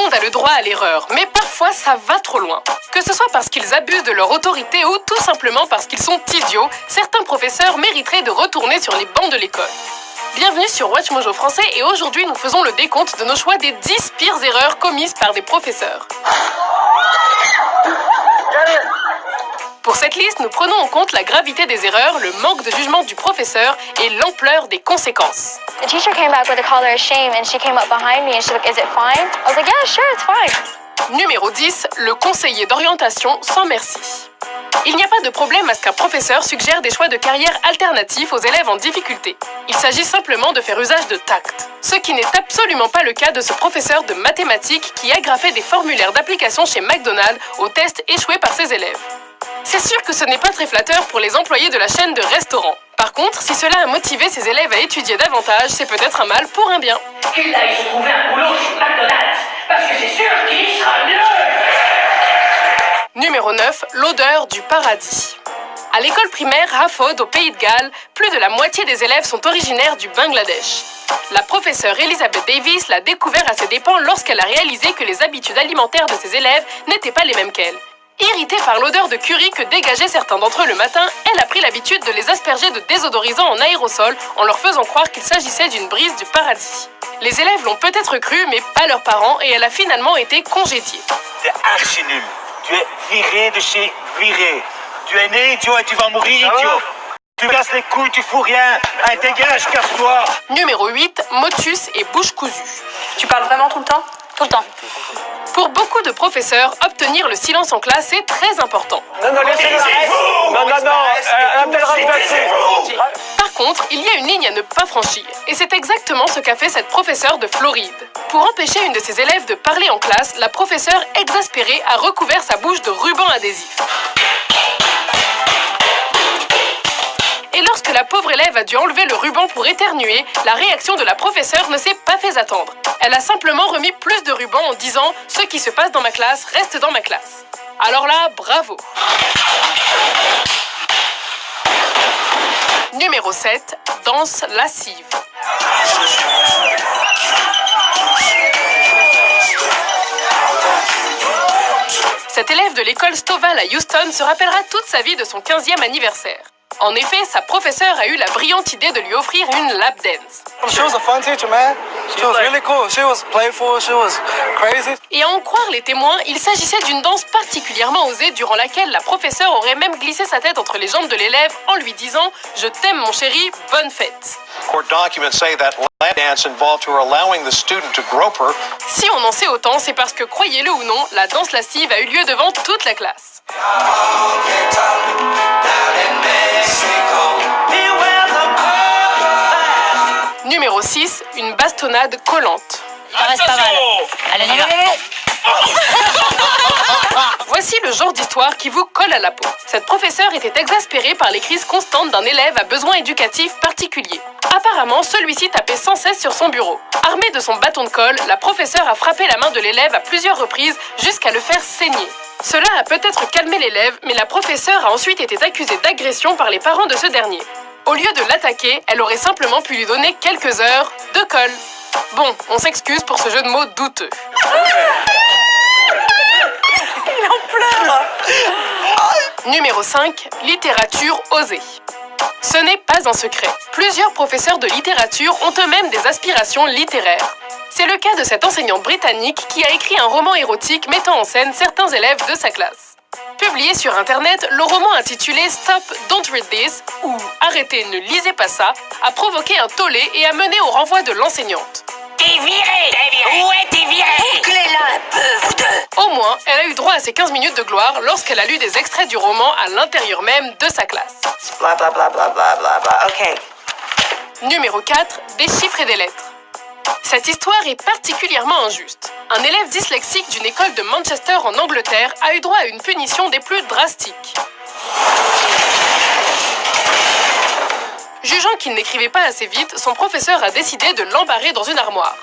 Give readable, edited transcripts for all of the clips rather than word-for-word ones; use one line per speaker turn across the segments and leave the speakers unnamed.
monde a le droit à l'erreur, mais parfois ça va trop loin. Que ce soit parce qu'ils abusent de leur autorité ou tout simplement parce qu'ils sont idiots, certains professeurs mériteraient de retourner sur les bancs de l'école. Bienvenue sur Watch Mojo Français et aujourd'hui nous faisons le décompte de nos choix des 10 pires erreurs commises par des professeurs. Pour cette liste, nous prenons en compte la gravité des erreurs, le manque de jugement du professeur et l'ampleur des conséquences.
The teacher came back with a collar of shame and she came up behind me and she's like, "Is it fine?" I was like, "Yeah, sure, it's fine."
Numéro 10, le conseiller d'orientation sans merci. Il n'y a pas de problème à ce qu'un professeur suggère des choix de carrière alternatifs aux élèves en difficulté. Il s'agit simplement de faire usage de tact. Ce qui n'est absolument pas le cas de ce professeur de mathématiques qui agrafait des formulaires d'application chez McDonald's aux tests échoués par ses élèves. C'est sûr que ce n'est pas très flatteur pour les employés de la chaîne de restaurants. Par contre, si cela a motivé ses élèves à étudier davantage, c'est peut-être un mal pour un bien.
Qu'il aille se trouver un boulot chez McDonald's, parce que c'est sûr qu'il y sera mieux.
Numéro 9, l'odeur du paradis. À l'école primaire Hafod au Pays de Galles, plus de la moitié des élèves sont originaires du Bangladesh. La professeure Elizabeth Davis l'a découvert à ses dépens lorsqu'elle a réalisé que les habitudes alimentaires de ses élèves n'étaient pas les mêmes qu'elle. Irritée par l'odeur de curry que dégageaient certains d'entre eux le matin, elle a pris l'habitude de les asperger de désodorisants en aérosol en leur faisant croire qu'il s'agissait d'une brise du paradis. Les élèves l'ont peut-être cru, mais pas leurs parents, et elle a finalement été congédiée.
T'es archi nul. Tu es viré de chez viré. Tu es né idiot et tu vas mourir idiot. Tu casses les couilles, tu fous rien. Allez, dégage, casse-toi.
Numéro 8, motus et bouche cousue.
Tu parles vraiment tout le temps ?
Tout le temps.
Pour beaucoup de professeurs, obtenir le silence en classe est très important.
Non, laissez-le. Elle appellera le taxi.
Par contre, il y a une ligne à ne pas franchir. Et c'est exactement ce qu'a fait cette professeure de Floride. Pour empêcher une de ses élèves de parler en classe, la professeure, exaspérée, a recouvert sa bouche de ruban adhésif. Et lorsque la pauvre élève a dû enlever le ruban pour éternuer, la réaction de la professeure ne s'est pas fait attendre. Elle a simplement remis plus de ruban en disant « Ce qui se passe dans ma classe reste dans ma classe ». Alors là, bravo. Numéro 7, danse lascive. Cette élève de l'école Stovall à Houston se rappellera toute sa vie de son 15e anniversaire. En effet, sa professeure a eu la brillante idée de lui offrir une lap dance.
She was a fun teacher, man. She was really cool. She was playful. She was crazy.
Et à en croire les témoins, il s'agissait d'une danse particulièrement osée durant laquelle la professeure aurait même glissé sa tête entre les jambes de l'élève en lui disant « Je t'aime mon chéri, bonne fête ».
Court documents say that lap dance involved her allowing the student to grope her.
Si on en sait autant, c'est parce que, croyez-le ou non, la danse lascive a eu lieu devant toute la classe. Numéro 6, une bastonnade collante.
Ça reste pas mal. Allez, on y va.
Voici le genre d'histoire qui vous colle à la peau. Cette professeure était exaspérée par les crises constantes d'un élève à besoins éducatifs particuliers. Apparemment, celui-ci tapait sans cesse sur son bureau. Armée de son bâton de colle, la professeure a frappé la main de l'élève à plusieurs reprises jusqu'à le faire saigner. Cela a peut-être calmé l'élève, mais la professeure a ensuite été accusée d'agression par les parents de ce dernier. Au lieu de l'attaquer, elle aurait simplement pu lui donner quelques heures de colle. Bon, on s'excuse pour ce jeu de mots douteux.
Il en pleure.
Numéro 5, littérature osée. Ce n'est pas un secret. Plusieurs professeurs de littérature ont eux-mêmes des aspirations littéraires. C'est le cas de cette enseignante britannique qui a écrit un roman érotique mettant en scène certains élèves de sa classe. Publié sur internet, le roman intitulé Stop, Don't Read This ou Arrêtez, ne lisez pas ça a provoqué un tollé et a mené au renvoi de l'enseignante.
T'es viré. Ouais, t'es viré. Bouclez-la un peu, vous deux.
Au moins, elle a eu droit à ses 15 minutes de gloire lorsqu'elle a lu des extraits du roman à l'intérieur même de sa classe.
Bla bla bla bla bla bla bla. Ok.
Numéro 4, des chiffres et des lettres. Cette histoire est particulièrement injuste. Un élève dyslexique d'une école de Manchester en Angleterre a eu droit à une punition des plus drastiques. Jugeant qu'il n'écrivait pas assez vite, son professeur a décidé de l'embarrer dans une armoire.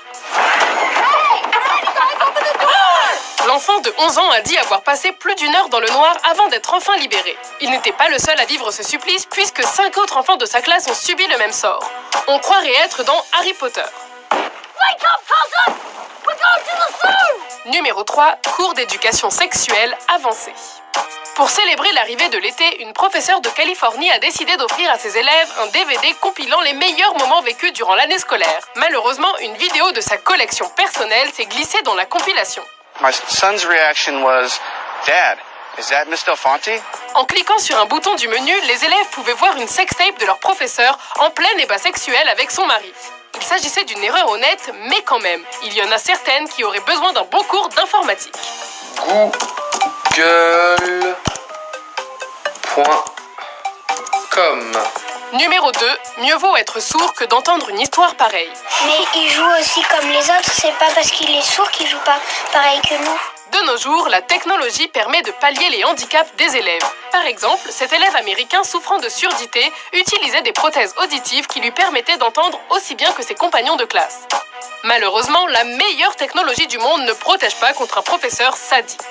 L'enfant de 11 ans a dit avoir passé plus d'1 heure dans le noir avant d'être enfin libéré. Il n'était pas le seul à vivre ce supplice puisque 5 autres enfants de sa classe ont subi le même sort. On croirait être dans Harry Potter.
Wake up, Carlton! We're going to the zoo!
Numéro 3, cours d'éducation sexuelle avancée. Pour célébrer l'arrivée de l'été, une professeure de Californie a décidé d'offrir à ses élèves un DVD compilant les meilleurs moments vécus durant l'année scolaire. Malheureusement, une vidéo de sa collection personnelle s'est glissée dans la compilation.
My son's reaction was, Dad, is that Miss Del Fonte?
En cliquant sur un bouton du menu, les élèves pouvaient voir une sextape de leur professeur en plein débat sexuel avec son mari. Il s'agissait d'une erreur honnête, mais quand même, il y en a certaines qui auraient besoin d'un bon cours d'informatique.
Google.com.
Numéro 2, mieux vaut être sourd que d'entendre une histoire pareille.
Mais il joue aussi comme les autres, c'est pas parce qu'il est sourd qu'il joue pas pareil que nous.
De nos jours, la technologie permet de pallier les handicaps des élèves. Par exemple, cet élève américain souffrant de surdité utilisait des prothèses auditives qui lui permettaient d'entendre aussi bien que ses compagnons de classe. Malheureusement, la meilleure technologie du monde ne protège pas contre un professeur sadique.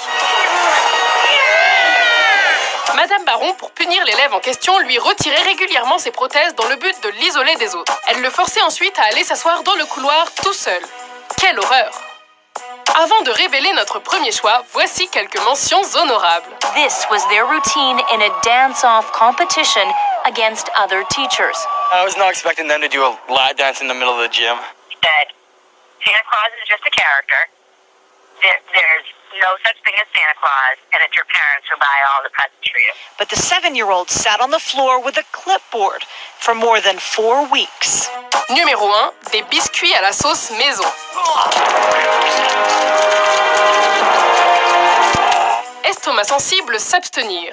Madame Baron, pour punir l'élève en question, lui retirait régulièrement ses prothèses dans le but de l'isoler des autres. Elle le forçait ensuite à aller s'asseoir dans le couloir tout seul. Quelle horreur! Avant de révéler notre premier choix, voici quelques mentions honorables.
This was their routine in a dance-off competition against other teachers.
I was not expecting them to do a lap dance in the middle of the gym.
That Santa Claus is just a character. There's no such thing as Santa Claus, and it's your parents who buy all the presents for you.
But the 7-year-old sat on the floor with a clipboard for more than 4 weeks.
Numéro 1, des biscuits à la sauce maison. Estomac sensible, s'abstenir.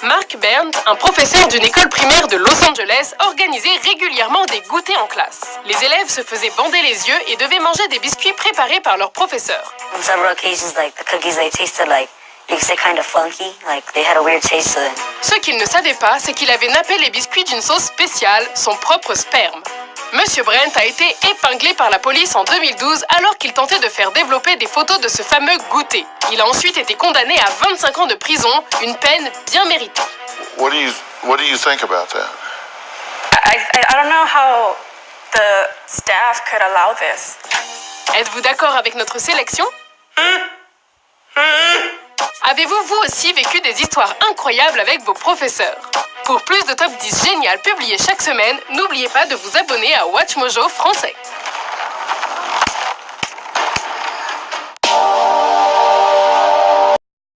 Mark Byrne, un professeur d'une école primaire de Los Angeles, organisait régulièrement des goûters en classe. Les élèves se faisaient bander les yeux et devaient manger des biscuits préparés par leur professeur.
On several occasions, like the cookies, they tasted like you could say kind of funky, like they had a weird taste to them.
Ce qu'il ne savait pas, c'est qu'il avait nappé les biscuits d'une sauce spéciale, son propre sperme. Monsieur Brent a été épinglé par la police en 2012 alors qu'il tentait de faire développer des photos de ce fameux goûter. Il a ensuite été condamné à 25 ans de prison, une peine bien méritée.
What do you think about that?
I don't know how the staff could allow this.
Êtes-vous d'accord avec notre sélection? Avez-vous vous aussi vécu des histoires incroyables avec vos professeurs? Pour plus de top 10 génial publiés chaque semaine, n'oubliez pas de vous abonner à WatchMojo français.